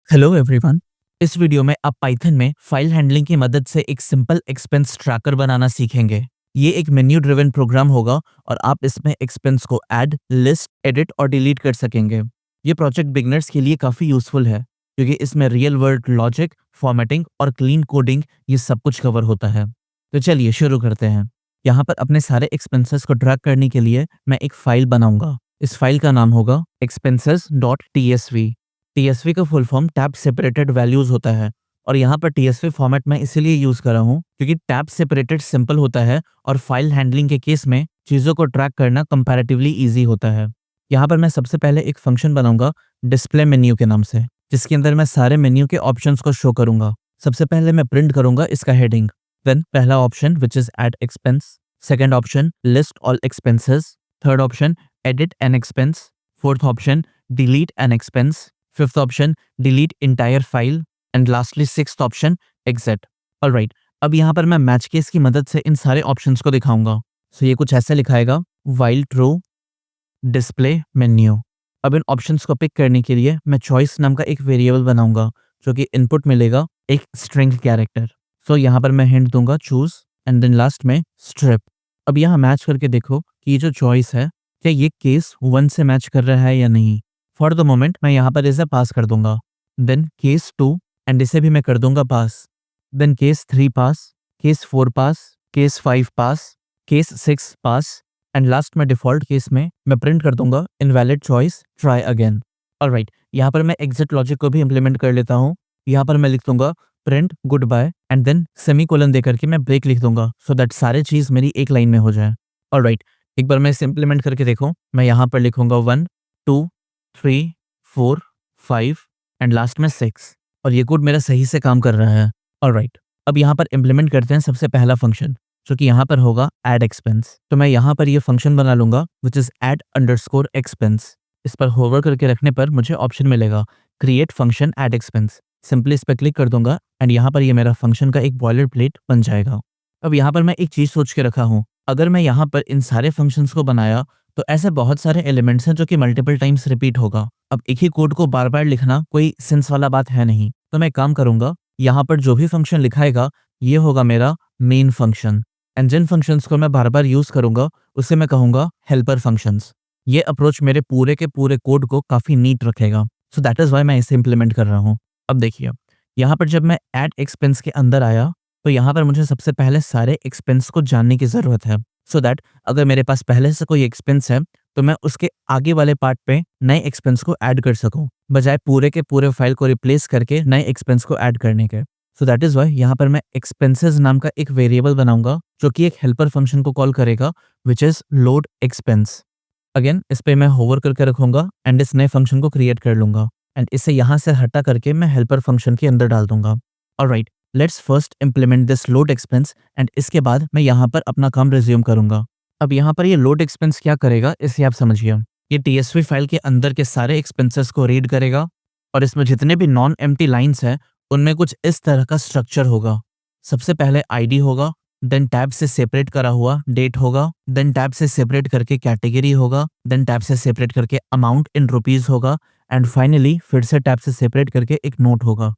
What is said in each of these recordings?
Hello everyone. इस video में आप पाइथन में फाइल हैंडलिंग की मदद से एक सिंपल एक्सपेंस ट्रैकर बनाना सीखेंगे। ये एक मेन्यू ड्रिवन प्रोग्राम होगा और आप इसमें एक्सपेंस को ऐड, लिस्ट, एडिट और डिलीट कर सकेंगे। ये प्रोजेक्ट बिगनर्स के लिए काफ़ी यूजफुल है क्योंकि इसमें रियल वर्ल्ड लॉजिक, फॉर्मेटिंग और क्लीन कोडिंग ये सब कुछ कवर होता है। तो चलिए शुरू करते हैं। यहाँ पर अपने सारे एक्सपेंसेस को ट्रैक करने के लिए मैं एक फाइल बनाऊंगा। इस फाइल का नाम होगा expenses.tsv। टीएसवी का full form tab separated values होता है और यहाँ पर टीएसवी फॉर्मेट मैं इसीलिए यूज कर रहा हूँ क्योंकि टैब सेपरेटेड सिंपल होता है और फाइल हैंडलिंग के केस में चीज़ों को ट्रैक करना कंपैरेटिवली इजी होता है। यहाँ पर मैं सबसे पहले एक फंक्शन बनाऊंगा डिस्प्ले मेन्यू के नाम से, जिसके अंदर मैं सारे मेन्यू के ऑप्शंस को शो करूंगा। सबसे पहले मैं प्रिंट करूंगा इसका हेडिंग, देन पहला option which is add expense, second option list all expenses, third option edit an expense, fourth option delete an expense, fifth option delete entire file and lastly sixth option exit. Alright, अब यहाँ पर मैं match case की मदद से इन सारे options को दिखाऊंगा। सो ये कुछ ऐसे लिखाएगा, व्हाइल ट्रू डिस्प्ले मेन्यू। अब इन ऑप्शंस को पिक करने के लिए मैं चॉइस नाम का एक वेरिएबल बनाऊंगा जो कि इनपुट मिलेगा एक स्ट्रिंग कैरेक्टर। सो यहाँ पर मैं हिंट दूंगा चूज एंड देन लास्ट में स्ट्रिप। अब यहाँ मैच करके देखो कि ये जो चॉइस है क्या ये केस 1 से मैच कर रहा है या नहीं। फॉर द मोमेंट मैं यहाँ पर इसे पास कर दूंगा, देन केस 2 एंड इसे भी मैं कर दूंगा pass, then case 3 pass, case 4 pass, case 5 pass, case 6 pass and last में डिफॉल्ट केस में मैं प्रिंट कर दूंगा invalid choice, try again. Alright, यहाँ पर मैं एग्जिट लॉजिक को भी इंप्लीमेंट कर लेता हूँ। यहाँ पर मैं लिख दूंगा print good bye and then semicolon देकर के मैं ब्रेक लिख दूंगा सो दैट सारे चीज मेरी एक लाइन में हो जाए। ऑलराइट, एक बार मैं इसे इंप्लीमेंट करके देखो। मैं यहाँ पर लिखूंगा 1 2 3 4 5 एंड लास्ट में 6 और ये कोड मेरा सही से काम कर रहा है। ऑलराइट, अब यहाँ पर इंप्लीमेंट करते हैं सबसे पहला फंक्शन जो कि यहाँ पर होगा एड एक्सपेंस। तो मैं यहाँ पर ये फंक्शन बना लूंगा which is add underscore expense. इस पर होवर करके रखने पर मुझे ऑप्शन मिलेगा create function add expense. Simply इस पर क्लिक कर दूंगा एंड यहाँ पर ये मेरा फंक्शन का एक बॉयलर प्लेट बन जाएगा। अब यहाँ पर मैं एक चीज सोच के रखा हूँ, अगर मैं यहाँ पर इन सारे फंक्शंस को बनाया तो ऐसे बहुत सारे एलिमेंट्स हैं जो कि मल्टीपल टाइम्स रिपीट होगा। अब एक ही कोड को बार बार लिखना कोई सेंस वाला बात है नहीं। तो मैं काम करूंगा, यहाँ पर जो भी फंक्शन लिखाएगा ये होगा मेरा मेन फंक्शन एंड जिन फंक्शंस को मैं बार बार यूज करूंगा उसे मैं कहूंगा हेल्पर फंक्शंस। ये अप्रोच मेरे पूरे के पूरे कोड को काफी नीट रखेगा। सो दैट इज वाई मैं इसे इंप्लीमेंट कर रहा हूँ। अब देखिए, यहाँ पर जब मैं एड एक्सपेंस के अंदर आया तो यहाँ पर मुझे सबसे पहले सारे एक्सपेंस को जानने की जरूरत है सो दैट अगर मेरे पास पहले से कोई एक्सपेंस है तो मैं उसके आगे वाले पार्ट पे नए एक्सपेंस को ऐड कर सकूं बजाय पूरे के पूरे फाइल को रिप्लेस करके नए एक्सपेंस को ऐड करने के। सो दैट इज वाई यहाँ पर मैं एक्सपेंसेस नाम का एक वेरिएबल बनाऊंगा जो कि एक हेल्पर फंक्शन को कॉल करेगा which is load expense. Again इस पे मैं होवर करके रखूंगा एंड इस नए फंक्शन को क्रिएट कर लूंगा एंड इसे यहाँ से हटा करके मैं हेल्पर फंक्शन के अंदर डाल दूंगा। Alright, let's first implement this load expense and इसके बाद मैं यहाँ पर अपना काम रिज्यूम करूंगा। अब यहाँ पर ये लोड एक्सपेंस क्या करेगा इसे आप समझिए। ये टीएसवी फाइल के अंदर के सारे एक्सपेंसेस को रीड करेगा और इसमें जितने भी नॉन एम्प्टी लाइंस हैं उनमें कुछ इस तरह का स्ट्रक्चर होगा। सबसे पहले आईडी होगा, देन टैब से सेपरेट करा हुआ डेट होगा, देन टैब से सेपरेट करके कैटेगरी होगा, देन टैब से सेपरेट करके अमाउंट इन रुपीज होगा एंड फाइनली फिर से टैब से सेपरेट करके एक नोट होगा।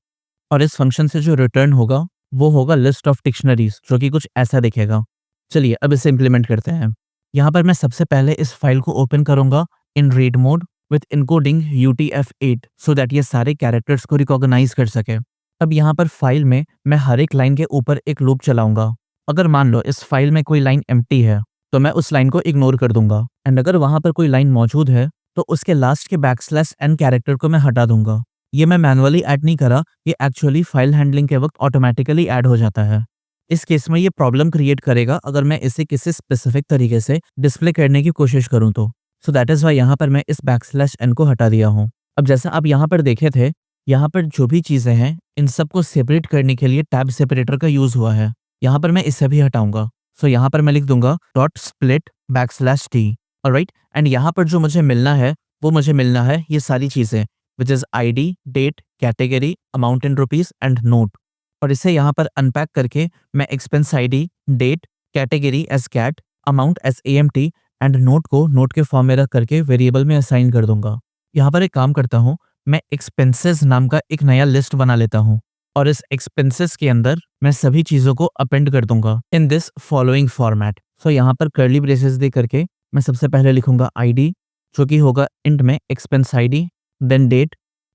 और इस फंक्शन से जो रिटर्न होगा वो होगा लिस्ट ऑफ डिक्शनरीज जो कि कुछ ऐसा दिखेगा। चलिए अब इसे इंप्लीमेंट करते हैं। यहाँ पर मैं सबसे पहले इस फाइल को ओपन करूंगा in read mode with encoding UTF-8 so that ये सारे कैरेक्टर्स को रिकॉग्नाइज कर सके। अब यहाँ पर फाइल में मैं हर एक लाइन के ऊपर एक लूप चलाऊंगा। अगर मान लो इस फाइल में कोई लाइन एम्प्टी है तो मैं उस लाइन को इग्नोर कर दूंगा एंड अगर वहां पर कोई लाइन मौजूद है तो उसके लास्ट के \n कैरेक्टर को मैं हटा दूंगा। ये मैं मैनुअली ऐड नहीं करा, ये एक्चुअली फाइल हैंडलिंग के वक्त ऑटोमेटिकली ऐड हो जाता है। इस केस में ये प्रॉब्लम क्रिएट करेगा अगर मैं इसे किसी स्पेसिफिक तरीके से डिस्प्ले करने की कोशिश करूं तो। सो दैट इज वाई यहाँ पर मैं इस \n को हटा दिया हूँ। अब जैसा आप यहाँ पर देखे थे, यहाँ पर जो भी चीजें हैं इन सबको सेपरेट करने के लिए टैब सेपरेटर का यूज हुआ है। यहाँ पर मैं इसे भी हटाऊंगा। सो यहाँ पर मैं लिख दूंगा .split \t। ऑलराइट, एंड यहाँ पर जो मुझे मिलना है वो मुझे मिलना है ये सारी चीजें which is ID, date, category, amount in rupees and note. और इसे यहाँ पर अनपैक करके मैं expense ID, date, category as cat, amount as AMT and note को नोट के फॉर्म में रख करके वेरिएबल में असाइन कर दूंगा। यहाँ पर एक काम करता हूँ, मैं एक्सपेंसेस नाम का एक नया लिस्ट बना लेता हूँ और इस एक्सपेंसेस के अंदर मैं सभी चीज़ों को अपेंड कर दूंगा इन दिस फॉलोइंग फॉर्मेट। सो यहाँ पर कर्ली ब्रेसेस दे करके मैं सबसे पहले लिखूंगा आईडी, जो कि होगा इंट में एक्सपेंस आईडी, देन डेट,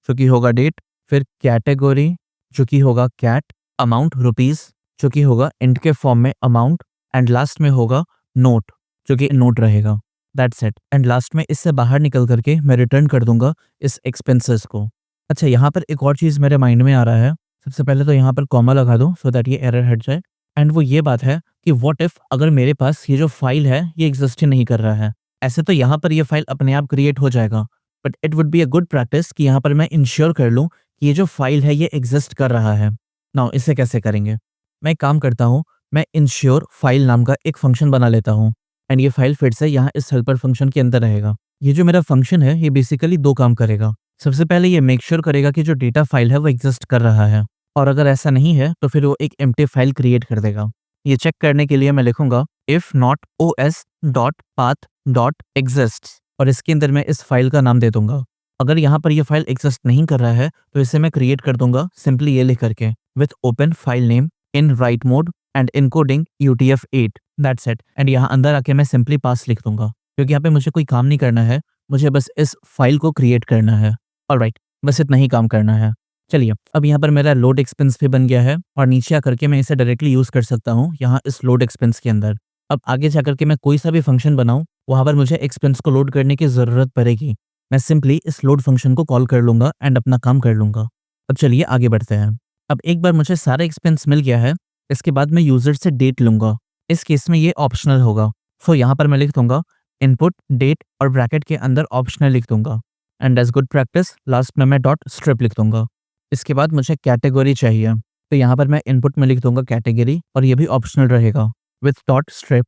जो कि होगा डेट, फिर कैटेगरी, जो कि होगा कैट, अमाउंट रुपीस, जो कि होगा इंट के फॉर्म में अमाउंट, एंड लास्ट में होगा नोट, जो कि नोट रहेगा। That's it. एंड लास्ट में इससे बाहर निकल करके मैं रिटर्न कर दूंगा इस एक्सपेंसेस को। अच्छा, यहाँ पर एक और चीज़ मेरे माइंड में आ रहा है। सबसे पहले तो यहाँ पर कॉमा लगा दूं सो दैट ये एरर हट जाए। एंड वो ये बात है कि व्हाट इफ अगर मेरे पास ये जो फाइल है ये एग्जिस्ट ही नहीं कर रहा है। ऐसे तो यहाँ पर ये फाइल अपने आप क्रिएट हो जाएगा, but it would be a good practice कि यहाँ पर मैं इंश्योर कर लूँ कि ये जो फाइल है ये एग्जिस्ट कर रहा है। नाउ इसे कैसे करेंगे? मैं एक काम करता हूँ, मैं इंश्योर फाइल नाम का एक फंक्शन बना लेता हूँ एंड ये फाइल फिर से यहाँ इस हेल्पर फंक्शन के अंदर रहेगा। ये जो मेरा फंक्शन है ये बेसिकली दो काम करेगा। सबसे पहले ये मेक श्योर करेगा कि जो डेटा फाइल है वो एग्जिस्ट कर रहा है, और अगर ऐसा नहीं है तो फिर वो एक एम्प्टी फाइल क्रिएट कर देगा। ये चेक करने के लिए मैं लिखूंगा if not os dot path dot exists, और इसके अंदर मैं इस फाइल का नाम दे दूंगा। अगर यहाँ पर ये फाइल एग्जिस्ट नहीं कर रहा है तो इसे मैं क्रिएट कर दूंगा सिंपली ये लिख करके with open file name in write mode and encoding UTF-8। That's it. And यहाँ अंदर आके मैं सिंपली पास लिख दूंगा, क्योंकि यहाँ पे मुझे कोई काम नहीं करना है, मुझे बस इस फाइल को क्रिएट करना है। ऑलराइट, बस इतना ही काम करना है। चलिए, अब यहाँ पर मेरा लोड एक्सपेंस भी बन गया है और नीचे आकर के मैं इसे डायरेक्टली यूज कर सकता हूँ यहाँ इस लोड एक्सपेंस के अंदर। अब आगे जाकर के मैं कोई सा भी फंक्शन बनाऊँ वहाँ पर मुझे एक्सपेंस को लोड करने की जरूरत पड़ेगी। मैं सिंपली इस लोड फंक्शन को कॉल कर लूंगा एंड अपना काम कर लूंगा। अब चलिए आगे बढ़ते हैं। अब एक बार मुझे सारा एक्सपेंस मिल गया है, इसके बाद मैं यूजर से डेट लूंगा। इस केस में ये ऑप्शनल होगा। सो यहाँ पर मैं लिख दूंगा इनपुट डेट और ब्रैकेट के अंदर ऑप्शनल लिख दूंगा, and as good practice last में मैं डॉट स्ट्रिप लिख दूंगा। इसके बाद मुझे कैटेगरी चाहिए, तो यहाँ पर मैं इनपुट में लिख दूंगा कैटेगरी और ये भी ऑप्शनल रहेगा विथ डॉट स्ट्रिप।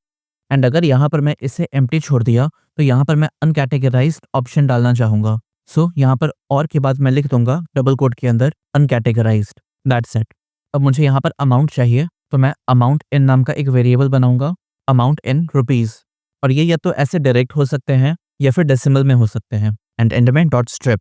एंड अगर यहाँ पर मैं इसे एम्प्टी छोड़ दिया तो यहाँ पर मैं अनकैटेगराइज्ड ऑप्शन डालना चाहूंगा। सो यहाँ पर और के बाद मैं लिख दूंगा डबल कोट के अंदर अनकैटेगराइज्ड। That's it. अब मुझे यहाँ पर अमाउंट चाहिए, तो मैं अमाउंट इन नाम का एक वेरिएबल बनाऊंगा, अमाउंट इन रुपीज, और ये या तो ऐसे डायरेक्ट हो सकते हैं या फिर डेसिमल में हो सकते हैं, एंड एंड में डॉट स्ट्रिप।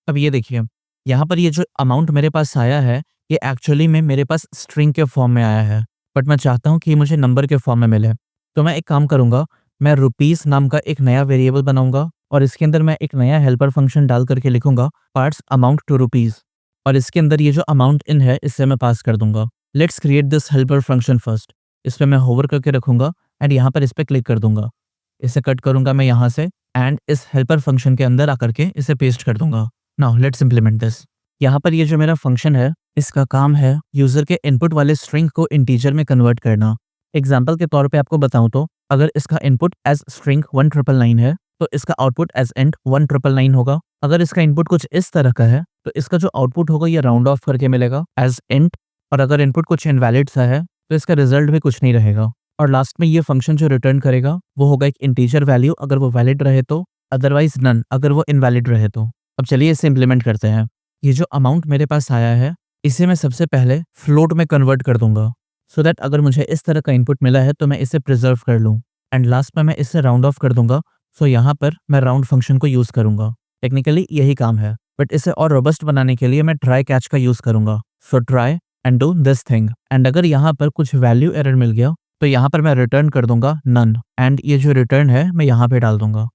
अब ये देखिए, यहाँ पर ये जो अमाउंट मेरे पास आया है ये एक्चुअली में मेरे पास स्ट्रिंग के फॉर्म में आया है, बट मैं चाहता हूँ कि ये मुझे नंबर के फॉर्म में मिले। तो मैं एक काम करूंगा, मैं रुपीस नाम का एक नया वेरिएबल बनाऊंगा और इसके अंदर मैं एक नया हेल्पर फंक्शन डाल करके लिखूंगा पार्ट्स अमाउंट टू रुपीज, और इसके अंदर ये जो अमाउंट इन है इससे मैं पास कर दूंगा। Let's create this helper function first. इस पर मैं होवर करके रखूंगा एंड यहाँ पर इस पर क्लिक कर दूंगा। इसे कट करूंगा मैं यहाँ से एंड इस हेल्पर फंक्शन के अंदर आकर के इसे पेस्ट कर दूंगा। Now let's implement this. यहाँ पर ये जो मेरा फंक्शन है इसका काम है यूजर के इनपुट वाले स्ट्रिंग को इंटीजर में कन्वर्ट करना। एग्जाम्पल के तौर पे आपको बताऊं तो अगर इसका इनपुट एज स्ट्रिंग 1999 है तो इसका आउटपुट एज इंट 1999 होगा। अगर इसका इनपुट कुछ इस तरह का है तो इसका जो आउटपुट होगा ये राउंड ऑफ करके मिलेगा एज इंट, और अगर इनपुट कुछ इनवैलिड सा है तो इसका रिजल्ट भी कुछ नहीं रहेगा। और लास्ट में ये फंक्शन जो रिटर्न करेगा वो होगा एक इंटीजर वैल्यू अगर वो वैलिड रहे तो, अदरवाइज नन अगर वो इनवैलिड रहे तो। अब चलिए इसे इंप्लीमेंट करते हैं। ये जो अमाउंट मेरे पास आया है इसे मैं सबसे पहले फ्लोट में कन्वर्ट कर दूंगा, सो दैट अगर मुझे इस तरह का इनपुट मिला है तो मैं इसे प्रिजर्व कर लूँ। एंड लास्ट में मैं इसे राउंड ऑफ कर दूंगा, सो यहाँ पर मैं राउंड फंक्शन को यूज करूंगा। टेक्निकली यही काम है, बट इसे और रोबस्ट बनाने के लिए मैं ट्राई कैच का यूज करूंगा। So try and do this thing, and अगर यहाँ पर कुछ वैल्यू एरर मिल गया तो यहाँ पर मैं रिटर्न कर दूंगा नन, एंड ये जो रिटर्न है मैं यहाँ पे डाल दूंगा।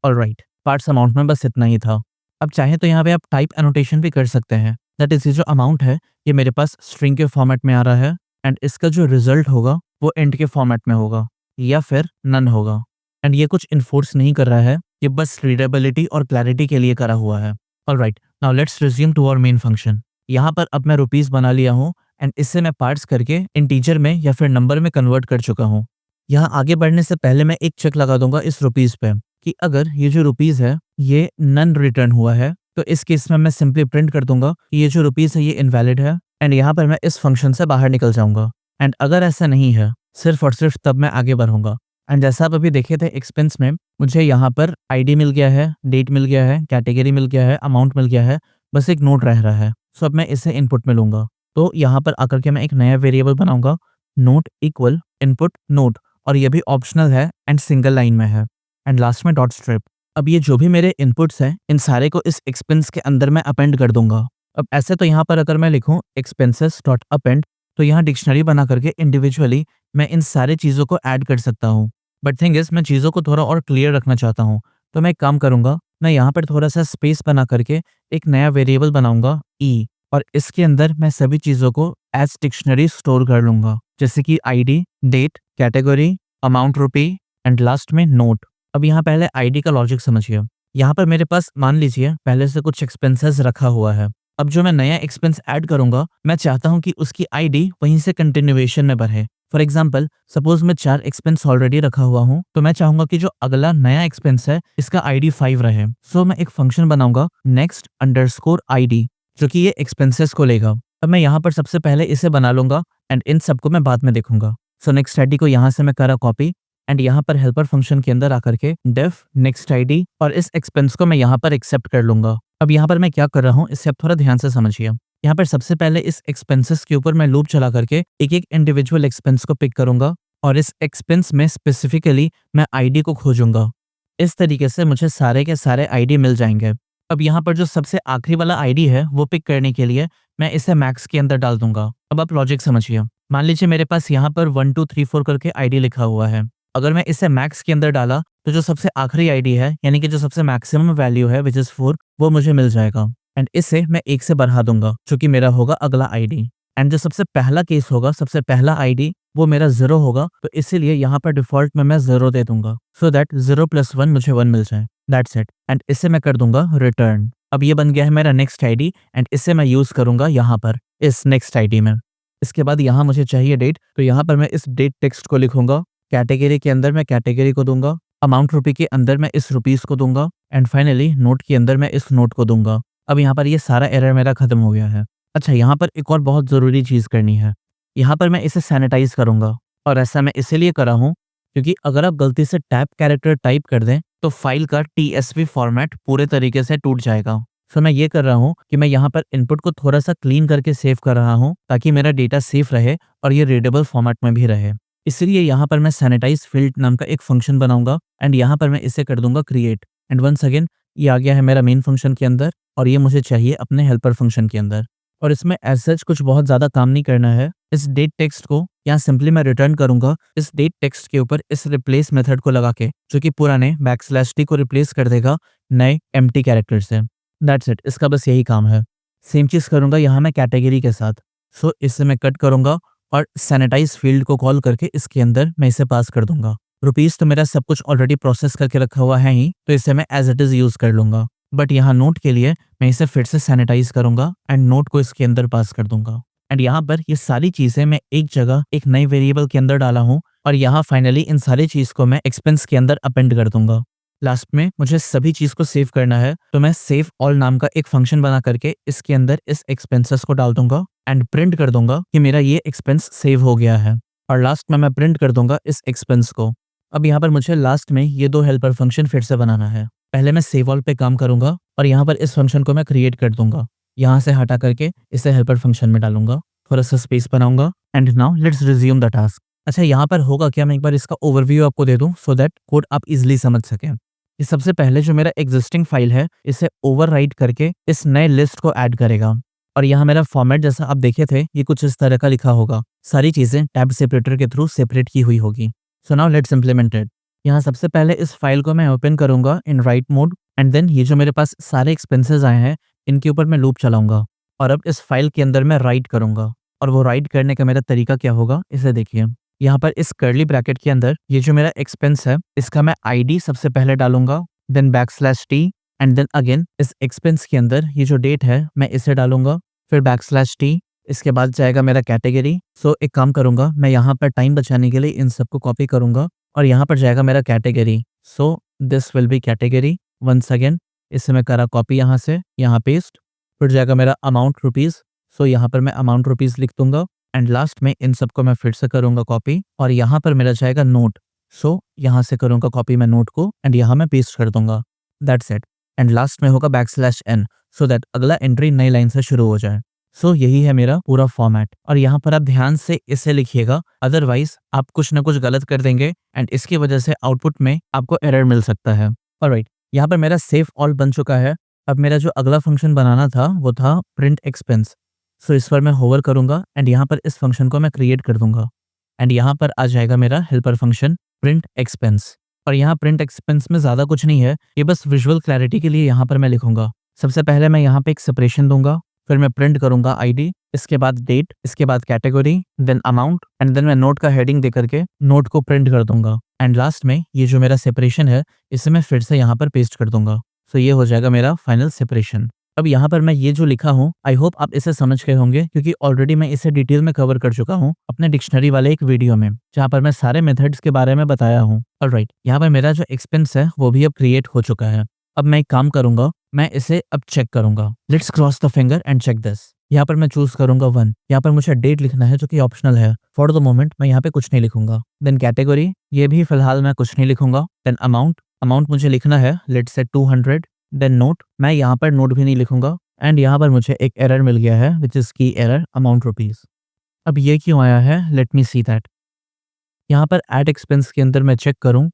ऑलराइट, पार्ट्स अमाउंट में बस इतना ही था। अब चाहे तो यहाँ पे आप टाइप एनोटेशन भी कर सकते हैं। दैट इज ये जो अमाउंट है ये मेरे पास स्ट्रिंग के फॉर्मेट में आ रहा है एंड इसका जो रिजल्ट होगा वो इंट के फॉर्मेट में होगा या फिर नन होगा। एंड ये कुछ इन्फोर्स नहीं कर रहा है, ये बस रीडेबिलिटी और क्लैरिटी के लिए करा हुआ है। Alright, now let's resume to our main function. यहाँ पर अब मैं रुपीस बना लिया हूँ एंड इससे मैं पार्ट्स करके इंटीजर में या फिर नंबर में कन्वर्ट कर चुका हूँ। यहाँ आगे बढ़ने से पहले मैं एक चेक लगा दूंगा इस रुपीस पे कि अगर ये जो रुपीस है ये नन रिटर्न हुआ है तो इस केस में मैं सिंपली प्रिंट कर दूंगा कि ये जो रुपीस है ये इनवैलिड है, एंड यहाँ पर मैं इस फंक्शन से बाहर निकल जाऊंगा। एंड अगर ऐसा नहीं है सिर्फ और सिर्फ तब मैं आगे बढ़ूंगा। एंड जैसा आप अभी देखे थे एक्सपेंस में मुझे यहाँ पर आईडी मिल गया है, डेट मिल गया है, कैटेगरी मिल गया है, अमाउंट मिल गया है, बस एक नोट रह रहा है। सो अब मैं इसे इनपुट में लूंगा, तो यहाँ पर आकर के मैं एक नया वेरिएबल बनाऊंगा नोट इक्वल इनपुट नोट, और ये भी ऑप्शनल है एंड सिंगल लाइन में है, एंड लास्ट में डॉट स्ट्रिप। अब ये जो भी मेरे इनपुट्स हैं, इन सारे को इस एक्सपेंस के अंदर मैं अपेंड कर दूंगा। अब ऐसे तो यहाँ पर अगर मैं लिखूँ एक्सपेंसेस डॉट अपेंड, तो यहाँ डिक्शनरी बना करके इंडिविजुअली मैं इन सारे चीज़ों को ऐड कर सकता हूँ। बट थिंग इज़ मैं चीज़ों को थोड़ा और क्लियर रखना चाहता हूँ, तो मैं एक काम करूँगा, मैं यहाँ पर थोड़ा-सा स्पेस बना करके एक नया वेरिएबल बनाऊँगा ई, और इसके अंदर मैं सभी चीज़ों को एज़ डिक्शनरी स्टोर कर लूँगा। जैसे कि ID, date, category, amount rupee and last में नोट। अब यहाँ पहले आईडी का लॉजिक समझिए। यहाँ पर मेरे पास मान लीजिए पहले से कुछ एक्सपेंसेस रखा हुआ है। अब जो मैं नया एक्सपेंस ऐड करूँगा, मैं चाहता हूँ कि उसकी आईडी वहीं से कंटिन्यूएशन में बढ़े। फॉर एग्जाम्पल, सपोज मैं 4 एक्सपेंस ऑलरेडी रखा हुआ हूँ, तो मैं चाहूंगा कि जो अगला नया एक्सपेंस है इसका आईडी 5 रहे। सो मैं एक फंक्शन बनाऊंगा नेक्स्ट अंडरस्कोर आईडी, जो कि ये एक्सपेंसेस को लेगा। अब मैं यहाँ पर सबसे पहले इसे बना लूंगा एंड इन सबको मैं बाद में देखूंगा। सो नेक्स्ट आईडी को यहाँ से मैं करा कॉपी एंड यहाँ पर हेल्पर फंक्शन के अंदर आकर के डेफ नेक्स्ट आईडी, और इस एक्सपेंस को मैं यहाँ पर एक्सेप्ट कर लूंगा। अब यहाँ पर मैं क्या कर रहा हूँ इसे आप थोड़ा ध्यान से समझिए। यहाँ पर सबसे पहले इस एक्सपेंसेस के ऊपर मैं लूप चला करके एक एक इंडिविजुअल एक्सपेंस को पिक करूंगा और इस एक्सपेंस में स्पेसिफिकली मैं आईडी को खोजूंगा। इस तरीके से मुझे सारे के सारे आईडी मिल जाएंगे। अब यहाँ पर जो सबसे आखिरी वाला आईडी है वो पिक करने के लिए मैं इसे मैक्स के अंदर डाल दूंगा। अब आप लॉजिक समझिए। मान लीजिए मेरे पास यहाँ पर 1 2 3 4 करके आईडी लिखा हुआ है। अगर मैं इसे मैक्स के अंदर डाला तो जो सबसे आखिरी आईडी है, यानी कि जो सबसे मैक्सिमम वैल्यू है विच इज 4, वो मुझे मिल जाएगा एंड इसे मैं 1 से बढ़ा दूंगा, जो कि मेरा होगा अगला आईडी। एंड जो सबसे पहला केस होगा, सबसे पहला आईडी, वो मेरा 0 होगा, तो इसीलिए यहाँ पर डिफॉल्ट में मैं 0 दे दूंगा, सो दैट 0 + 1 मुझे 1 मिल जाए। That's it. एंड इसे मैं कर दूंगा रिटर्न। अब ये बन गया है मेरा नेक्स्ट आईडी एंड इसे मैं यूज करूंगा यहाँ पर इस नेक्स्ट आईडी में। इसके बाद यहाँ मुझे चाहिए डेट, तो यहाँ पर मैं इस डेट टेक्स्ट को लिखूंगा। कैटेगरी के अंदर मैं कैटेगरी को दूंगा, अमाउंट रुपी के अंदर मैं इस रुपीस को दूंगा एंड फाइनली नोट के अंदर मैं इस नोट को दूंगा। अब यहाँ पर ये सारा एरर मेरा खत्म हो गया है। अच्छा, यहाँ पर एक और बहुत ज़रूरी चीज़ करनी है। यहाँ पर मैं इसे सैनिटाइज करूँगा, और ऐसा मैं इसीलिए करा हूँ क्योंकि अगर आप गलती से टैब कैरेक्टर टाइप कर दें तो फाइल का TSV फॉर्मेट पूरे तरीके से टूट जाएगा। सो मैं ये कर रहा हूँ कि मैं यहाँ पर इनपुट को थोड़ा सा क्लीन करके सेव कर रहा हूँ ताकि मेरा डेटा सेफ रहे और ये रीडेबल फॉर्मेट में भी रहे। इसलिए यहाँ पर मैं सैनिटाइज फील्ड नाम का एक फंक्शन बनाऊंगा एंड यहाँ पर मैं इसे कर दूंगा क्रिएट। एंड वंस अगेन ये आ गया है मेरा मेन फंक्शन के अंदर और ये मुझे चाहिए अपने हेल्पर फंक्शन के अंदर। और इसमें एज सच कुछ बहुत ज़्यादा काम नहीं करना है। इस डेट टेक्स्ट को यहाँ सिंपली मैं रिटर्न करूंगा इस डेट टेक्स्ट के ऊपर इस रिप्लेस मेथड को लगा के, जो कि पुराने \t को रिप्लेस कर देगा नए एम्प्टी कैरेक्टर से। That's it. इसका बस यही काम है। सेम चीज़ करूंगा यहाँ मैं कैटेगरी के साथ। सो इससे मैं कट करूंगा और सैनिटाइज फील्ड को कॉल करके इसके अंदर मैं इसे पास कर दूंगा। रुपीस तो मेरा सब कुछ ऑलरेडी प्रोसेस करके रखा हुआ है ही, तो इसे मैं एज इट इज़ यूज़ कर लूंगा। बट यहाँ नोट के लिए मैं इसे फिर से सैनिटाइज करूंगा एंड नोट को इसके अंदर पास कर दूंगा। एंड यहाँ पर ये सारी चीज़ें मैं एक जगह एक नई वेरिएबल के अंदर डाला हूँ और यहाँ फाइनली इन सारी चीज़ को मैं एक्सपेंस के अंदर अपेंड कर दूंगा। लास्ट में मुझे सभी चीज़ को सेव करना है, तो मैं सेव ऑल नाम का एक फंक्शन बना करके इसके अंदर इस एक्सपेंसेस को डाल दूंगा एंड प्रिंट कर दूंगा कि मेरा ये एक्सपेंस सेव हो गया है। और लास्ट में मैं प्रिंट कर दूंगा इस एक्सपेंस को। अब यहाँ पर मुझे लास्ट में ये 2 हेल्पर फंक्शन फिर से बनाना है। पहले मैं सेव ऑल पे काम करूंगा और यहाँ पर इस फंक्शन को मैं क्रिएट कर दूंगा। यहाँ से हटा करके इसे हेल्पर फंक्शन में डालूंगा, थोड़ा सा स्पेस बनाऊंगा and now let's resume the task. अच्छा, यहाँ पर होगा क्या, मैं एक बार इसका ओवरव्यू आपको दे दूं सो दैट कोड आप इजिली समझ सकें। ये सबसे पहले जो मेरा एग्जिस्टिंग फाइल है इसे ओवरराइट करके इस नए लिस्ट को ऐड करेगा और यहाँ मेरा फॉर्मेट जैसा आप देखे थे ये कुछ इस तरह का लिखा होगा। सारी चीजें टैब सेपरेटर के थ्रू सेपरेट की हुई होगी। So now let's implement it. यहाँ सबसे पहले इस फाइल को मैं ओपन करूंगा in write mode and then ये जो मेरे पास सारे एक्सपेंसेस आए हैं इनके ऊपर मैं लूप चलाऊंगा और अब इस फाइल के अंदर मैं राइट करूंगा। और वो राइट करने का मेरा तरीका क्या होगा इसे देखिए। यहाँ पर इस कर्ली ब्रैकेट के अंदर ये जो मेरा एक्सपेंस है इसका मैं आईडी सबसे पहले डालूंगा, then \t and then again इस एक्सपेंस के अंदर ये जो डेट है मैं इसे डालूंगा, फिर \t, इसके बाद जाएगा मेरा कैटेगरी। सो एक काम करूंगा, मैं यहाँ पर टाइम बचाने के लिए इन सबको कॉपी करूंगा और यहाँ पर जाएगा मेरा category. So this will be category. Once again इसे मैं करा कॉपी यहाँ से यहाँ पेस्ट, फिर जाएगा मेरा अमाउंट रुपीज़। सो यहाँ पर मैं अमाउंट रुपीज़ लिख दूंगा एंड लास्ट में इन सबको मैं फिर से करूंगा कॉपी और यहाँ पर मेरा जाएगा नोट। सो यहाँ से करूंगा कॉपी मैं नोट को एंड यहाँ मैं पेस्ट कर दूंगा। That's it. एंड लास्ट में होगा \n सो दैट अगला एंट्री नई लाइन से शुरू हो जाए। सो यही है मेरा पूरा फॉर्मेट और यहाँ पर आप ध्यान से इसे लिखिएगा, अदरवाइज आप कुछ ना कुछ गलत कर देंगे एंड इसकी वजह से आउटपुट में आपको एरर मिल सकता है। ऑलराइट, यहाँ पर मेरा सेव ऑल बन चुका है। अब मेरा जो अगला फंक्शन बनाना था वो था प्रिंट एक्सपेंस। सो इस पर मैं होवर करूंगा एंड यहाँ पर इस फंक्शन को मैं क्रिएट कर दूंगा एंड यहाँ पर आ जाएगा मेरा हेल्पर फंक्शन प्रिंट एक्सपेंस। और यहाँ प्रिंट एक्सपेंस में ज़्यादा कुछ नहीं है, ये बस विजुअल क्लैरिटी के लिए यहाँ पर मैं लिखूंगा। सबसे पहले मैं यहाँ पे एक सेपरेशन दूंगा, फिर मैं प्रिंट करूंगा आईडी, इसके बाद डेट, इसके बाद category, then amount and then मैं नोट का हेडिंग दे करके नोट को प्रिंट कर दूंगा एंड लास्ट में ये जो मेरा सेपरेशन है इसे मैं फिर से यहाँ पर पेस्ट कर दूंगा। सो ये हो जाएगा मेरा फाइनल सेपरेशन। अब यहाँ पर मैं ये जो लिखा हूँ आई होप आप इसे समझ गए होंगे, क्योंकि ऑलरेडी मैं इसे डिटेल में कवर कर चुका हूँ अपने डिक्शनरी वाले एक वीडियो में, जहाँ पर मैं सारे मेथड्स के बारे में बताया हूँ। ऑलराइट, यहाँ पर मेरा जो एक्सपेंस है वो भी अब क्रिएट हो चुका है। अब मैं एक काम करूंगा, मैं इसे अब चेक करूंगा। Let's cross the finger and check this. यहाँ पर मैं चूज करूंगा 1। यहाँ पर मुझे डेट लिखना है जो कि ऑप्शनल है। फॉर द मोमेंट मैं यहाँ पे कुछ नहीं लिखूंगा। देन कैटेगरी, ये भी फिलहाल मैं कुछ नहीं लिखूंगा। देन अमाउंट मुझे लिखना है लेट्स से 200। देन नोट, मैं यहाँ पर नोट भी नहीं लिखूंगा एंड यहाँ पर मुझे एक एरर मिल गया है विच इज की एरर अमाउंट रुपीज। अब ये क्यों आया है, लेट मी सी दैट। यहाँ पर एड एक्सपेंस के अंदर मैं चेक करूं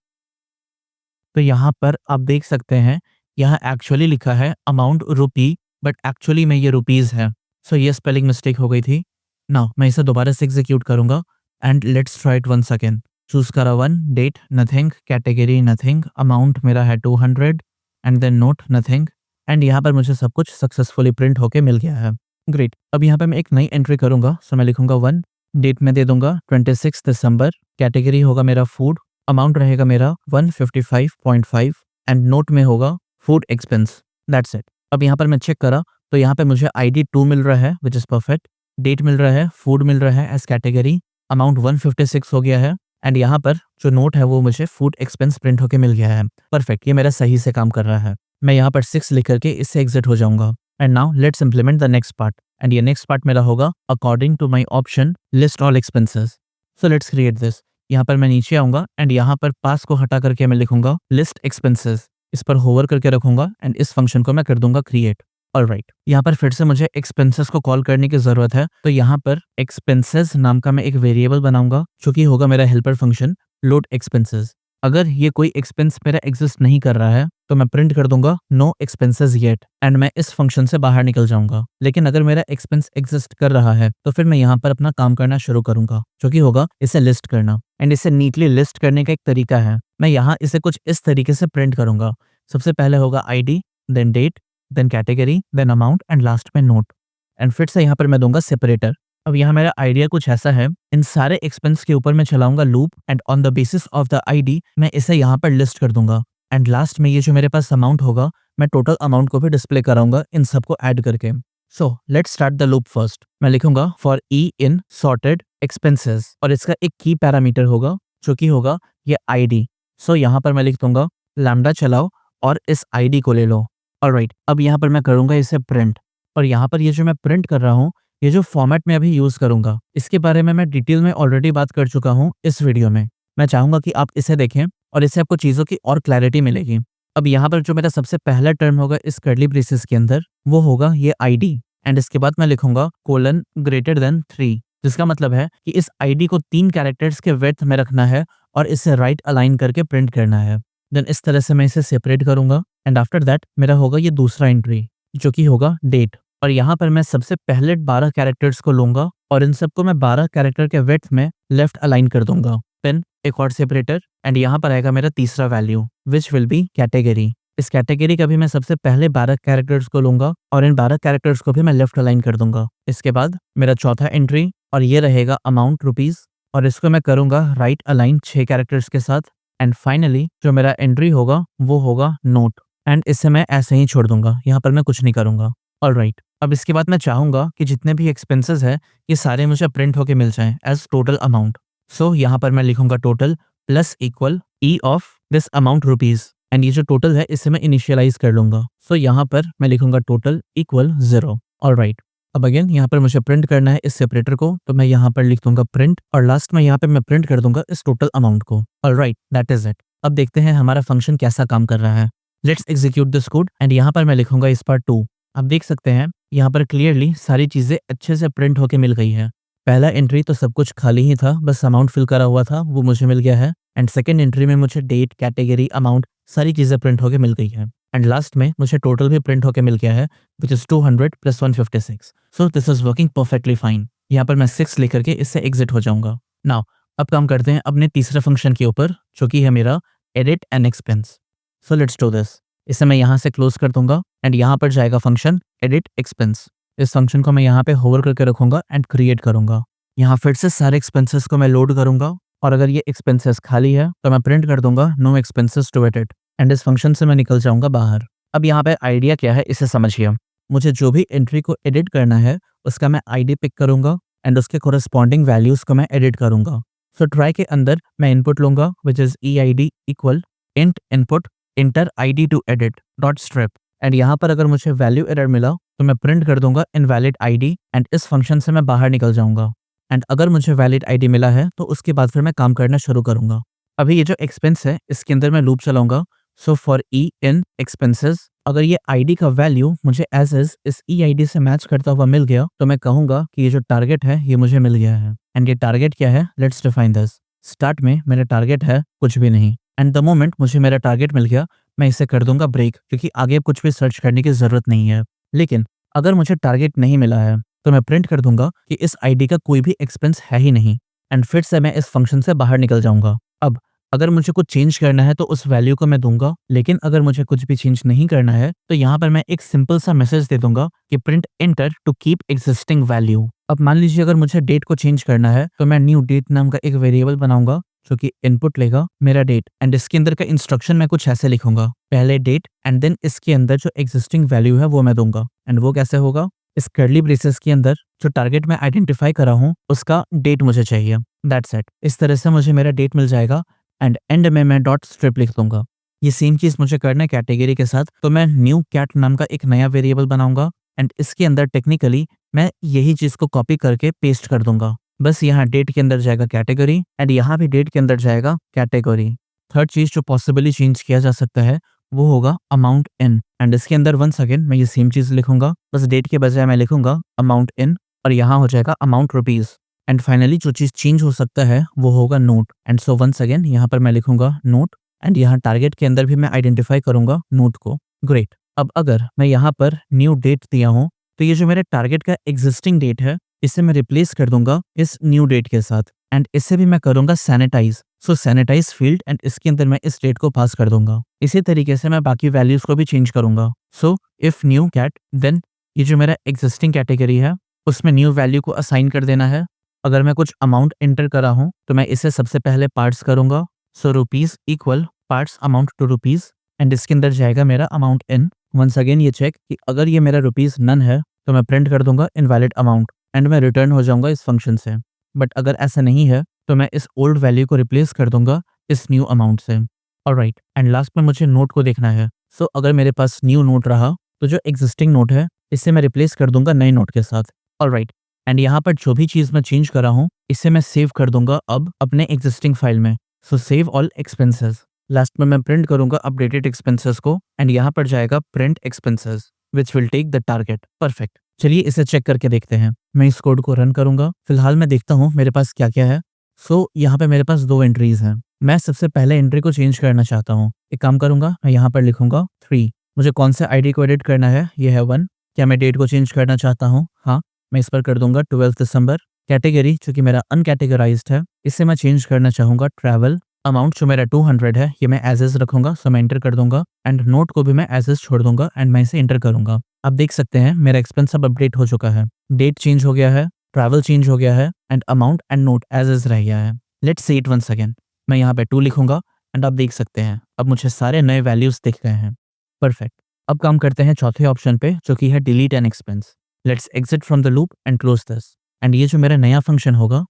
तो यहाँ पर आप देख सकते हैं यहाँ एक्चुअली लिखा है अमाउंट रुपी, बट एक्चुअली में ये रुपीज है। सो ये स्पेलिंग मिस्टेक हो गई थी। नाउ मैं इसे दोबारा से एग्जीक्यूट करूंगा and let's try it once again. Choose करा 1, date nothing, category nothing, amount मेरा है 200 and then note nothing and यहाँ पर मुझे सब कुछ सक्सेसफुली प्रिंट होके मिल गया है। ग्रेट। अब यहाँ पे मैं एक नई एंट्री करूंगा। सो मैं लिखूंगा 1, डेट में दे दूंगा 26 दिसंबर, कैटेगरी होगा मेरा फूड, अमाउंट रहेगा मेरा 155.5 एंड नोट में होगा फूड एक्सपेंस। That's it. अब यहाँ पर मैं चेक करा तो यहाँ पे मुझे ID 2 मिल रहा है विच इज परफेक्ट, डेट मिल रहा है, फूड मिल रहा है एज कैटेगरी, अमाउंट 156 हो गया है एंड यहाँ पर जो नोट है वो मुझे फूड एक्सपेंस प्रिंट होके मिल गया है। परफेक्ट, ये मेरा सही से काम कर रहा है। मैं यहाँ पर 6 लिख करके इससे एग्जिट हो जाऊंगा and now let's implement the next part and ये नेक्स्ट पार्ट मेरा होगा according to my option list all expenses. So let's create this. यहाँ पर मैं नीचे आऊंगा एंड यहाँ पर पास को हटा करके मैं लिखूंगा लिस्ट एक्सपेंसेस। इस पर होवर करके रखूंगा एंड इस फंक्शन को मैं कर दूंगा क्रिएट। ऑलराइट, यहाँ पर फिर से मुझे एक्सपेंसेस को कॉल करने की जरूरत है, तो यहाँ पर एक्सपेंसेस नाम का मैं एक वेरिएबल बनाऊंगा जो कि होगा मेरा हेल्पर फंक्शन लोड एक्सपेंसेस। अगर ये कोई एक्सपेंस मेरा एग्जिस्ट नहीं कर रहा है तो मैं प्रिंट कर दूंगा नो एक्सपेंसेस येट एंड मैं इस फंक्शन से बाहर निकल जाऊंगा। लेकिन अगर मेरा एक्सपेंस एग्जिस्ट कर रहा है तो फिर मैं यहाँ पर अपना काम करना शुरू करूंगा, जो कि होगा इसे लिस्ट करना। एंड इसे नीटली लिस्ट करने का एक तरीका है, मैं यहाँ इसे कुछ इस तरीके से प्रिंट करूंगा। सबसे पहले होगा ID, then date, then category, then amount and last में नोट एंड फिर से यहाँ पर मैं दूंगा सेपरेटर। अब यहाँ मेरा आइडिया कुछ ऐसा है, इन सारे एक्सपेंस के ऊपर मैं चलाऊंगा loop and on the basis of the ID मैं इसे यहाँ पर लिस्ट कर दूंगा एंड लास्ट में ये जो मेरे पास अमाउंट होगा मैं टोटल अमाउंट को भी डिस्प्ले कराऊंगा इन सबको ऐड करके। So let's start the loop first. मैं लिखूंगा for E in sorted expenses और इसका एक की पैरामीटर होगा जो कि होगा ये ID। सो यहाँ पर मैं लिख दूंगा लैम्डा चलाओ और इस ID को ले लो। ऑलराइट, अब यहाँ पर मैं करूंगा इसे प्रिंट और यहाँ पर ये जो मैं प्रिंट कर रहा हूँ ये जो फॉर्मेट में अभी यूज करूंगा इसके बारे में मैं डिटेल में ऑलरेडी बात कर चुका हूँ इस वीडियो में। मैं चाहूंगा कि आप इसे देखें और इससे आपको चीजों की और क्लैरिटी मिलेगी। अब यहाँ पर जो मेरा सबसे पहला टर्म होगा इस कर्ली ब्रेसेस के अंदर वो होगा ये ID एंड इसके बाद मैं लिखूंगा कोलन ग्रेटर देन 3, जिसका मतलब है कि इस ID को 3 कैरेक्टर्स के विड्थ में रखना है और इसे राइट अलाइन करके प्रिंट करना है। देन इस तरह से मैं इसे सेपरेट करूंगा एंड आफ्टर दैट मेरा होगा ये दूसरा एंट्री जो कि होगा डेट और यहाँ पर मैं सबसे पहले 12 कैरेक्टर्स को लूंगा और इन सबको मैं 12 कैरेक्टर के विड्थ में लेफ्ट अलाइन कर दूंगा। देन एक और सेपरेटर एंड यहाँ पर आएगा मेरा तीसरा value which will be category. इस कैटेगरी का भी मैं सबसे पहले 12 कैरेक्टर्स को लूंगा और इन 12 कैरेक्टर्स को भी मैं लेफ्ट अलाइन कर दूंगा। इसके बाद मेरा चौथा एंट्री और ये रहेगा अमाउंट रुपीज और इसको मैं करूंगा राइट अलाइन 6 कैरेक्टर्स के साथ एंड फाइनली जो मेरा एंट्री होगा वो होगा नोट एंड इसे मैं ऐसे ही छोड़ दूंगा, यहाँ पर मैं कुछ नहीं करूंगा। ऑलराइट, अब इसके बाद मैं चाहूंगा कि जितने भी एक्सपेंसेस है ये सारे मुझे प्रिंट होके मिल जाएं एज टोटल अमाउंट। सो यहाँ पर मैं लिखूंगा total plus equal E of this amount rupees and ये जो टोटल है इसे मैं इनिशियलाइज कर लूंगा। सो यहाँ पर मैं लिखूंगा टोटल इक्वल 0। ऑलराइट, अब अगेन यहाँ पर मुझे प्रिंट करना है इस सेपरेटर को, तो मैं यहाँ पर लिख दूंगा प्रिंट और लास्ट में यहाँ पे मैं प्रिंट कर दूंगा इस टोटल अमाउंट को। Alright, that is it. अब देखते हैं हमारा फंक्शन कैसा काम कर रहा है। Let's execute this code and यहाँ पर मैं लिखूंगा इस पर 2। आप देख सकते हैं यहाँ पर क्लियरली सारी चीजें अच्छे से प्रिंट होके मिल गई है। पहला एंट्री तो सब कुछ खाली ही था, बस अमाउंट फिल करा हुआ था वो मुझे मिल गया है एंड सेकंड एंट्री में मुझे डेट, कैटेगरी, अमाउंट सारी चीज़ें प्रिंट होके मिल गई हैं एंड लास्ट में मुझे टोटल भी प्रिंट होके मिल गया है which is 200 + 156। So this is working perfectly fine. यहाँ पर मैं 6 लेकर के इससे एग्जिट हो जाऊंगा। नाउ अब काम करते हैं अपने तीसरे फंक्शन के ऊपर जो कि है मेरा edit and expense. So let's do this. इसे मैं यहाँ से क्लोज कर दूंगा एंड यहाँ पर जाएगा फंक्शन एडिट एक्सपेंस। इस फंक्शन को मैं यहाँ पे होवर करके रखूंगा एंड क्रिएट करूंगा। यहाँ फिर से सारे एक्सपेंसेस को मैं लोड करूंगा और अगर ये एक्सपेंसेस खाली है तो मैं प्रिंट कर दूंगा no expenses to edit and इस फंक्शन से मैं निकल जाऊंगा बाहर। अब यहाँ पे आइडिया क्या है इसे समझिए। मुझे जो भी एंट्री को एडिट करना है उसका मैं आईडी पिक करूंगा एंड उसके कोरस्पॉन्डिंग वैल्यूज को मैं एडिट करूंगा। सो ट्राई के अंदर मैं इनपुट लूंगा which is EID equal int input enter ID to edit dot strip and यहाँ पर अगर मुझे वैल्यू एरर मिला तो मैं प्रिंट कर दूंगा इनवैलिड ID एंड इस फंक्शन से मैं बाहर निकल जाऊंगा एंड अगर मुझे वैलिड ID मिला है तो उसके बाद फिर मैं काम करना शुरू करूंगा। अभी ये जो एक्सपेंस है इसके अंदर मैं लूप चलाऊंगा। So for E in expenses अगर ये ID का वैल्यू मुझे एज इज इस EID से मैच करता हुआ मिल गया तो मैं कहूंगा कि ये जो टारगेट है ये मुझे मिल गया है एंड ये टारगेट क्या है लेट्स डिफाइन दिस। स्टार्ट में मेरा टारगेट है कुछ भी नहीं एंड द मोमेंट मुझे मेरा टारगेट मिल गया मैं इसे कर दूंगा ब्रेक क्योंकि आगे कुछ भी सर्च करने की जरूरत नहीं है। लेकिन अगर मुझे टारगेट नहीं मिला है तो मैं प्रिंट कर दूंगा कि इस ID का कोई भी एक्सपेंस है ही नहीं एंड फिर से मैं इस फंक्शन से बाहर निकल जाऊंगा। अब अगर मुझे कुछ चेंज करना है तो उस वैल्यू को मैं दूंगा लेकिन अगर मुझे कुछ भी चेंज नहीं करना है तो यहाँ पर मैं एक सिंपल सा मैसेज दे दूंगा कि print enter to keep existing value. अब मान लीजिए अगर मुझे डेट को चेंज करना है तो मैं न्यू डेट नाम का एक वेरिएबल बनाऊंगा जो कि इनपुट लेगा मेरा डेट एंड इसके अंदर का इंस्ट्रक्शन मैं कुछ ऐसे लिखूंगा पहले डेट एंड देन इसके अंदर जो एग्जिस्टिंग वैल्यू है वो मैं दूंगा एंड वो कैसे होगा इस कर्ली ब्रेसेस के अंदर जो टारगेट मैं आइडेंटिफाई करा हूँ उसका डेट मुझे चाहिए दैट्स इट। इस तरह से मुझे मेरा डेट मिल जाएगा एंड एंड में मैं डॉट स्ट्रिप लिख दूंगा। ये सेम चीज मुझे करना है कैटेगरी के साथ तो मैं न्यू कैट नाम का एक नया वेरिएबल बनाऊंगा एंड इसके अंदर टेक्निकली मैं यही चीज को कॉपी करके पेस्ट कर दूंगा। बस यहाँ डेट के अंदर जाएगा कैटेगरी एंड यहाँ भी डेट के अंदर जाएगा कैटेगरी। थर्ड चीज जो पॉसिबली चेंज किया जा सकता है वो होगा अमाउंट इन एंड इसके अंदर वंस अगेन मैं ये सेम चीज लिखूंगा बस डेट के बजाय मैं लिखूंगा अमाउंट इन और यहाँ हो जाएगा अमाउंट रुपीज एंड फाइनली जो चीज चेंज हो सकता है वो होगा note and so once again यहाँ पर मैं लिखूंगा नोट एंड यहाँ टारगेट के अंदर भी मैं आइडेंटिफाई करूंगा नोट को। ग्रेट। अब अगर मैं यहाँ पर न्यू डेट दिया हूँ तो ये जो मेरे टारगेट का एग्जिस्टिंग डेट है इसे मैं रिप्लेस कर दूंगा इस न्यू डेट के साथ एंड इसे भी मैं करूंगा sanitise. So sanitise field and इसके अंदर मैं इस डेट को पास कर दूंगा। इसी तरीके से मैं बाकी वैल्यूज को भी चेंज करूंगा। So if new cat then ये जो मेरा एग्जिस्टिंग कैटेगरी है उसमें न्यू वैल्यू को असाइन कर देना है। अगर मैं कुछ अमाउंट एंटर करा हूं तो मैं इसे सबसे पहले पार्ट्स करूंगा। So rupees equal parse amount to rupees and इसके अंदर जाएगा मेरा अमाउंट इन। वंस अगेन ये चेक कि अगर ये मेरा रुपीज नन है तो मैं प्रिंट कर दूंगा इनवैलिड अमाउंट एंड मैं रिटर्न हो जाऊंगा इस फंक्शन से। बट अगर ऐसा नहीं है तो मैं इस ओल्ड वैल्यू को रिप्लेस कर दूंगा इस न्यू अमाउंट से। ऑलराइट एंड लास्ट में मुझे नोट को देखना है। सो अगर मेरे पास न्यू नोट रहा तो जो एग्जिस्टिंग नोट है इसे मैं रिप्लेस कर दूंगा नए नोट के साथ। ऑलराइट एंड यहाँ पर जो भी चीज मैं चेंज करा हूँ इसे मैं सेव कर दूंगा अब अपने एग्जिस्टिंग फाइल में। सो सेव ऑल एक्सपेंसेस। लास्ट में मैं प्रिंट करूंगा अपडेटेड एक्सपेंसेस को एंड यहाँ पर जाएगा print expenses which will take the target. Perfect. चलिए इसे चेक करके देखते हैं। मैं इस कोड को रन करूंगा। फिलहाल मैं देखता हूँ मेरे पास क्या क्या है। सो यहाँ पे मेरे पास 2 एंट्रीज हैं। मैं सबसे पहले एंट्री को चेंज करना चाहता हूँ। एक काम करूंगा मैं यहाँ पर लिखूंगा 3। मुझे कौन से ID को एडिट करना है ये है 1। क्या मैं डेट को चेंज करना चाहता हूँ? हाँ, मैं इस पर कर दूंगा 12 दिसंबर। कैटेगरी जो कि मेरा अनकैटेगराइज्ड है इसे मैं चेंज करना चाहूंगा ट्रैवल। अमाउंट जो मेरा 200 है ये मैं एज इज रखूंगा सो मैं एंटर कर दूंगा एंड नोट को भी मैं एज इज छोड़ दूंगा एंड मैं इसे एंटर करूंगा। आप देख सकते हैं मेरा एक्सपेंस अब अपडेट हो चुका है। डेट चेंज हो गया है, ट्रैवल चेंज हो गया है and amount and note as is रह गया है। Let's see it once again. मैं यहाँ पे 2 लिखूंगा एंड आप देख सकते हैं अब मुझे सारे नए वैल्यूज दिख गए हैं। परफेक्ट। अब काम करते हैं चौथे ऑप्शन पे जो कि है delete an expense. Let's exit from the loop and close this and ये जो मेरा नया फंक्शन होगा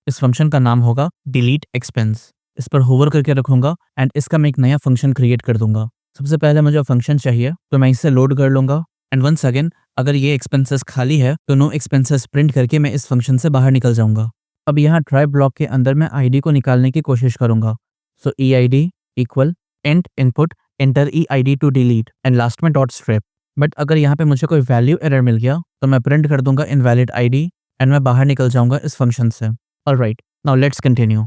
इस फंक्शन का नाम होगा डिलीट एक्सपेंस। इस पर होवर करके रखूंगा एंड इसका मैं एक नया फंक्शन क्रिएट कर दूंगा। सबसे पहले मुझे फंक्शन चाहिए तो मैं इसे लोड कर लूंगा एंड वंस अगेन अगर ये एक्सपेंसेस खाली है तो नो एक्सपेंसेस प्रिंट करके मैं इस फंक्शन से बाहर निकल जाऊंगा। अब यहाँ ट्राई ब्लॉक के अंदर मैं ID को निकालने की कोशिश करूंगा। So EID equal int input enter EID to delete and last में डॉट स्ट्रिप। बट अगर यहाँ पे मुझे कोई वैल्यू एरर मिल गया तो मैं प्रिंट कर दूंगा इनवैलिड ID एंड मैं बाहर निकल जाऊंगा इस फंक्शन से। Alright, now let's continue.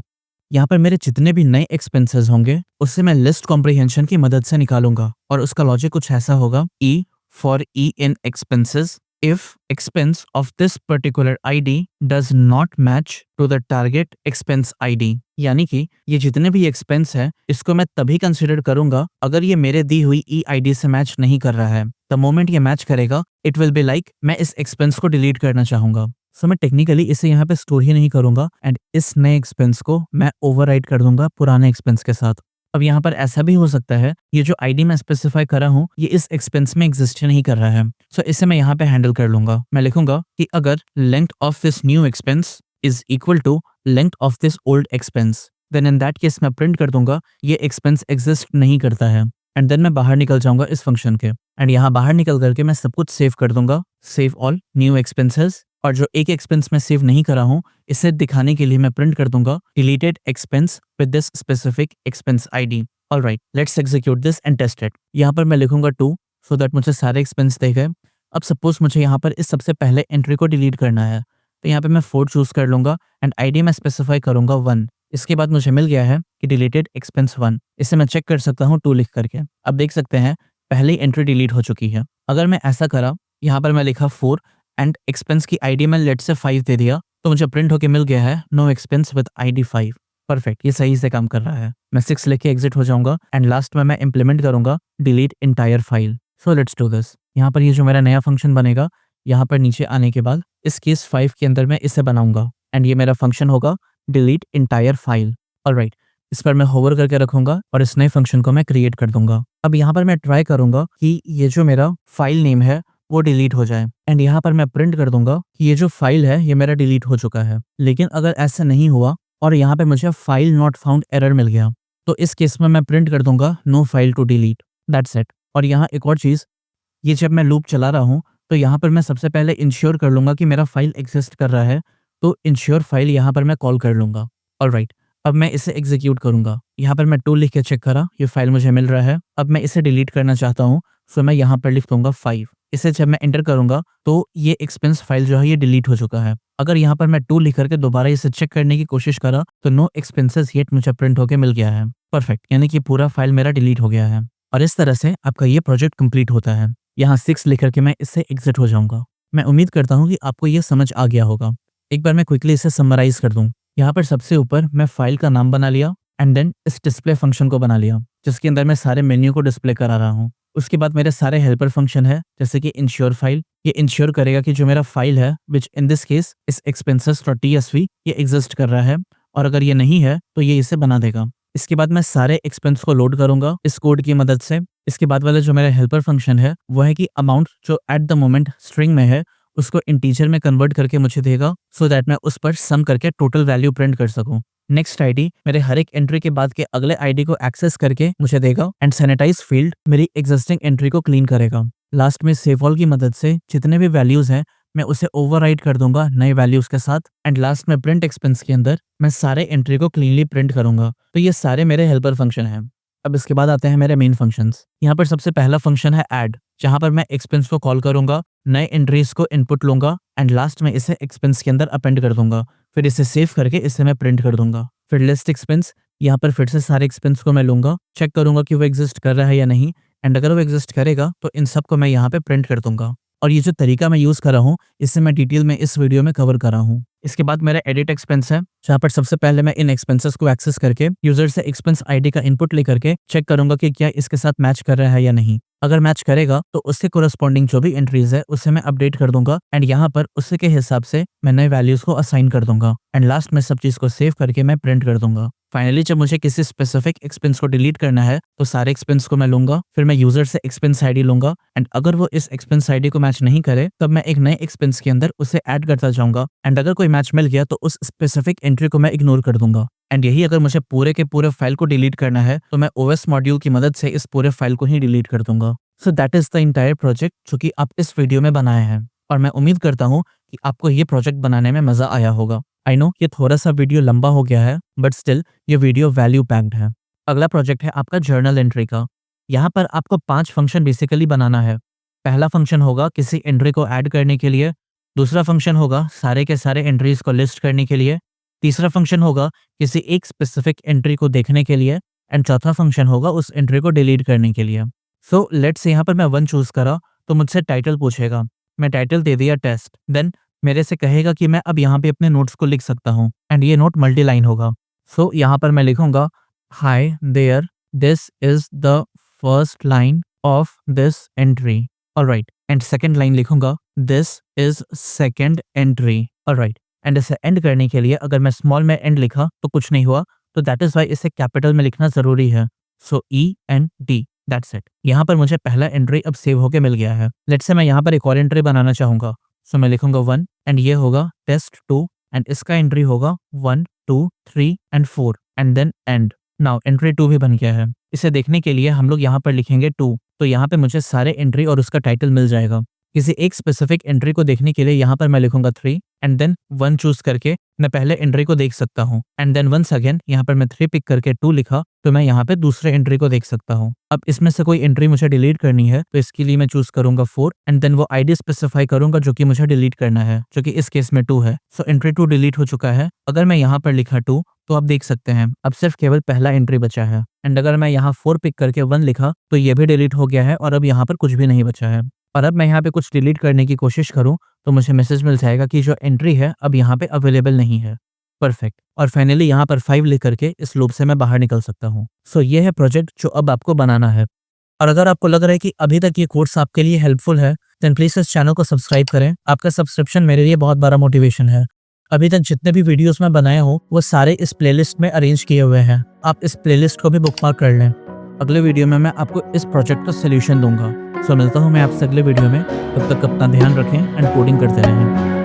यहाँ पर मेरे जितने भी नए एक्सपेंसेस होंगे उससे मैं लिस्ट कॉम्प्रिहेंशन की मदद से निकालूंगा और उसका लॉजिक कुछ ऐसा होगा E for E in expenses if expense of this particular ID does not match to the target expense ID। यानी कि ये जितने भी एक्सपेंस है इसको मैं तभी कंसिडर करूंगा अगर ये मेरे दी हुई ई आई से मैच नहीं कर रहा है। द मोमेंट ये मैच करेगा इट विल बी लाइक मैं इस एक्सपेंस को डिलीट करना चाहूंगा। सो मैं टेक्निकली इसे यहाँ पे स्टोर ही नहीं करूंगा एंड इस नए एक्सपेंस को मैं ओवरराइड कर दूंगा पुराने एक्सपेंस के साथ। अब यहाँ पर ऐसा भी हो सकता है ये जो आईडी मैं स्पेसिफाई कर रहा हूँ ये इस एक्सपेंस में एग्जिस्ट नहीं कर रहा है। सो इसे मैं यहाँ पे हैंडल कर लूंगा। मैं लिखूंगा कि अगर length of this new expense is equal to length of this old expense, then in that case मैं प्रिंट कर दूंगा ये एक्सपेंस एग्जिस्ट नहीं करता है एंड देन मैं बाहर निकल जाऊंगा इस फंक्शन के एंड यहाँ बाहर निकल करके मैं सब कुछ सेव कर दूंगा, सेव ऑल न्यू एक्सपेंसेस। और जो एक एक्सपेंस मैं सेव नहीं करा हूँ इसे दिखाने के लिए मैं प्रिंट कर दूंगा deleted expense with this specific expense ID. Alright, let's execute this and test it. यहाँ पर मैं लिखूंगा 2 सो दैट मुझे सारे एक्सपेंस दे गए। अब सपोज मुझे यहाँ पर इस सबसे पहले एंट्री को डिलीट करना है तो यहाँ पे मैं 4 चूज कर लूंगा एंड आईडी में स्पेसिफाई करूंगा 1। इसके बाद मुझे मिल गया है कि डिलीटेड एक्सपेंस 1। इसे मैं चेक कर सकता हूँ 2 लिख करके। अब देख सकते हैं पहली एंट्री डिलीट हो चुकी है। अगर मैं ऐसा करा, यहाँ पर मैं लिखा 4 एंड एक्सपेंस की आईडी में लेट से 5 दे दिया तो मुझे प्रिंट होके मिल गया है no expense with ID 5। Perfect, ये सही से काम कर रहा है। मैं 6 लेके एग्जिट हो जाऊंगा एंड लास्ट में मैं इंप्लीमेंट करूंगा delete entire file. So let's do this. यहाँ पर ये जो मेरा नया फंक्शन बनेगा यहाँ पर नीचे आने के बाद इस केस 5 के अंदर मैं इसे बनाऊंगा एंड ये मेरा फंक्शन होगा डिलीट इंटायर फाइल। ऑलराइट, इस पर मैं होवर करके रखूंगा और इस नए फंक्शन को मैं क्रिएट कर दूंगा। अब यहाँ पर मैं ट्राई करूंगा कि ये जो मेरा फाइल नेम है वो डिलीट हो जाए एंड यहाँ पर मैं प्रिंट कर दूंगा कि ये जो फाइल है ये मेरा डिलीट हो चुका है। लेकिन अगर ऐसा नहीं हुआ और यहाँ पे मुझे फाइल नॉट फाउंड एरर मिल गया तो इस केस में मैं प्रिंट कर दूंगा no file to delete, that's it. और यहाँ एक और चीज़, ये जब मैं लूप चला रहा हूँ तो यहाँ पर मैं सबसे पहले इंश्योर कर लूंगा कि मेरा फाइल एग्जिस्ट कर रहा है तो इंश्योर फाइल यहाँ पर मैं कॉल कर लूंगा। ऑलराइट, अब मैं इसे एग्जीक्यूट करूंगा। यहाँ पर मैं 2 लिख के चेक करा, ये फाइल मुझे मिल रहा है। अब मैं इसे डिलीट करना चाहता हूँ सो मैं यहाँ पर लिख दूंगा 5। इसे जब मैं एंटर करूंगा तो ये एक्सपेंस फाइल जो है ये डिलीट हो चुका है। अगर यहाँ पर मैं 2 लिख करके दोबारा इसे चेक करने की कोशिश करा तो नो एक्सपेंसेस येट मुझे प्रिंट होके मिल गया है। परफेक्ट, यानी कि पूरा फाइल मेरा डिलीट हो गया है और इस तरह से आपका ये प्रोजेक्ट कंप्लीट होता है। यहाँ 6 लिख करके मैं इससे एग्जिट हो जाऊंगा। मैं उम्मीद करता हूँ कि आपको ये समझ आ गया होगा। एक बार मैं क्विकली इसे समराइज कर दूं। यहाँ पर सबसे ऊपर मैं फाइल का नाम बना लिया एंड देन इस डिस्प्ले फंक्शन को बना लिया जिसके अंदर मैं सारे मेन्यू को डिस्प्ले करा रहा हूँ। उसके बाद मेरे सारे हेल्पर फंक्शन है जैसे कि इंश्योर फाइल, ये इंश्योर करेगा कि जो मेरा फाइल है विच इन दिस केस इस expenses.tsv ये एग्जिस्ट कर रहा है और अगर ये नहीं है तो ये इसे बना देगा। इसके बाद मैं सारे एक्सपेंस को लोड करूंगा इस कोड की मदद से। इसके बाद वाला जो मेरा हेल्पर फंक्शन है वो है कि अमाउंट जो एट द मोमेंट स्ट्रिंग में है उसको इंटीजर में कन्वर्ट करके मुझे देगा सो दैट मैं उस पर सम करके टोटल वैल्यू प्रिंट कर सकूं। नेक्स्ट आईडी मेरे हर एक एंट्री के बाद के अगले आईडी को एक्सेस करके मुझे देगा एंड सैनिटाइज फील्ड मेरी एग्जिस्टिंग एंट्री को क्लीन करेगा। लास्ट में सेव ऑल की मदद से जितने भी वैल्यूज हैं मैं उसे ओवरराइड कर दूंगा नए वैल्यूज के साथ एंड लास्ट में प्रिंट एक्सपेंस के अंदर मैं सारे एंट्री को क्लीनली प्रिंट करूंगा। तो ये सारे मेरे हेल्पर फंक्शन हैं। अब इसके बाद आते हैं मेरे मेन फंक्शंस। यहाँ पर सबसे पहला फंक्शन है ऐड, जहां पर मैं एक्सपेंस को कॉल करूंगा, नए एंट्रीज को इनपुट लूंगा एंड लास्ट में इसे एक्सपेंस के अंदर अपेंड कर दूंगा। फिर इसे सेव करके इसे मैं प्रिंट कर दूंगा। फिर लिस्ट एक्सपेंस, यहाँ पर फिर से सारे एक्सपेंस को मैं लूंगा, चेक करूंगा कि वो एग्जिस्ट कर रहा है या नहीं एंड अगर वो एग्जिस्ट करेगा तो इन सब को मैं यहाँ पे प्रिंट कर दूंगा। और ये जो तरीका मैं यूज कर रहा हूँ इससे मैं डिटेल में इस वीडियो में कवर कर रहा हूँ। इसके बाद मेरा एडिट एक्सपेंस है जहाँ पर सबसे पहले मैं इन एक्सपेंसेस को एक्सेस करके यूजर से एक्सपेंस आईडी का इनपुट लेकर के चेक करूंगा कि क्या इसके साथ मैच कर रहा है या नहीं। अगर मैच करेगा तो उससे कोरस्पॉन्डिंग जो भी एंट्रीज है उसे मैं अपडेट कर दूंगा एंड यहाँ पर उसी के हिसाब से मैं नए वैल्यूज को असाइन कर दूंगा एंड लास्ट में सब चीज को सेव करके मैं प्रिंट कर दूंगा। फाइनली जब मुझे किसी स्पेसिफिक एक्सपेंस को डिलीट करना है तो सारे एक्सपेंस को मैं लूंगा, फिर मैं यूजर से एक्सपेंस आईडी लूंगा एंड अगर वो इस एक्सपेंस आईडी को मैच नहीं करे तब मैं एक नए एक्सपेंस के अंदर उसे ऐड करता जाऊंगा एंड अगर कोई मैच मिल गया तो उस स्पेसिफिक एंट्री को मैं इग्नोर कर दूंगा। एंड यही अगर मुझे पूरे के पूरे फाइल को डिलीट करना है तो मैं ओएस मॉड्यूल की मदद से इस पूरे फाइल को ही डिलीट कर दूंगा। So that is the entire project जो कि आप इस वीडियो में बनाए हैं और मैं उम्मीद करता हूँ कि आपको ये प्रोजेक्ट बनाने में मजा आया होगा। आई नो ये थोड़ा सा वीडियो लंबा हो गया है बट स्टिल ये वीडियो वैल्यू पैक्ड है। अगला प्रोजेक्ट है आपका जर्नल एंट्री का। यहाँ पर आपको 5 फंक्शन बेसिकली बनाना है। पहला फंक्शन होगा किसी एंट्री को ऐड करने के लिए, दूसरा फंक्शन होगा सारे के सारे एंट्रीज को लिस्ट करने के लिए, तीसरा फंक्शन होगा किसी एक स्पेसिफिक एंट्री को देखने के लिए एंड चौथा फंक्शन होगा उस एंट्री को डिलीट करने के लिए। सो लेट्स यहाँ पर मैं 1 चूज करा तो मुझसे टाइटल पूछेगा, मैं टाइटल दे दिया टेस्ट, देन मेरे से कहेगा कि मैं अब यहाँ पे अपने नोट्स को लिख सकता हूँ एंड ये नोट मल्टी लाइन होगा। सो यहाँ पर मैं लिखूंगा hi there, this is the first line of this entry, alright, and second line लिखूंगा this is second entry, alright. And इसे एंड करने के लिए अगर मैं स्मॉल में एंड लिखा तो कुछ नहीं हुआ, तो दैट इज वाई इसे कैपिटल में लिखना जरूरी है। सो END, दैट्स इट। यहाँ पर मुझे पहला एंट्री अब सेव होके मिल गया है। लेट्स से मैं यहाँ पर एक और एंट्री बनाना चाहूंगा, सो मैं लिखूंगा 1 एंड ये होगा test2 एंड इसका एंट्री होगा 1 2 3 and 4 and then and. Now entry 2 भी बन गया है। इसे देखने के लिए हम लोग यहाँ पर लिखेंगे 2, तो यहाँ पे मुझे सारे एंट्री और उसका टाइटल मिल जाएगा। किसी एक स्पेसिफिक एंट्री को देखने के लिए यहाँ पर मैं लिखूंगा 3 एंड देन 1 चूज करके मैं पहले एंट्री को देख सकता हूँ एंड देन वंस अगेन यहाँ पर मैं 3 पिक करके 2 लिखा तो मैं यहाँ पे दूसरे एंट्री को देख सकता हूँ। अब इसमें से कोई एंट्री मुझे डिलीट करनी है तो इसके लिए मैं चूज करूंगा 4 एंड देन वो आईडी स्पेसिफाई करूंगा जो कि मुझे डिलीट करना है, जो कि इस केस में 2 है। सो एंट्री 2 डिलीट हो चुका है। अगर मैं यहाँ पर लिखा 2 तो आप देख सकते हैं अब सिर्फ केवल पहला एंट्री बचा है एंड अगर मैं यहाँ 4 पिक करके 1 लिखा तो ये भी डिलीट हो गया है और अब यहाँ पर कुछ भी नहीं बचा है। और अब मैं यहाँ पे कुछ डिलीट करने की कोशिश करूँ तो मुझे मैसेज मिल जाएगा कि जो एंट्री है अब यहाँ पे अवेलेबल नहीं है। परफेक्ट। और फाइनली यहाँ पर 5 लिख करके इस लूप से मैं बाहर निकल सकता हूँ। सो ये है प्रोजेक्ट जो अब आपको बनाना है। और अगर आपको लग रहा है कि अभी तक ये कोर्स आपके लिए हेल्पफुल है देन प्लीज इस चैनल को सब्सक्राइब करें। आपका सब्सक्रिप्शन मेरे लिए बहुत बड़ा मोटिवेशन है। अभी तक जितने भी वीडियोस मैं बनाया हूँ वो सारे इस प्लेलिस्ट में अरेंज किए हुए हैं, आप इस प्लेलिस्ट को भी बुकमार्क कर लें। अगले वीडियो में मैं आपको इस प्रोजेक्ट का सोल्यूशन दूंगा। सो मिलता हूँ मैं आपसे अगले वीडियो में, तब तक अपना ध्यान रखें एंड कोडिंग करते रहें।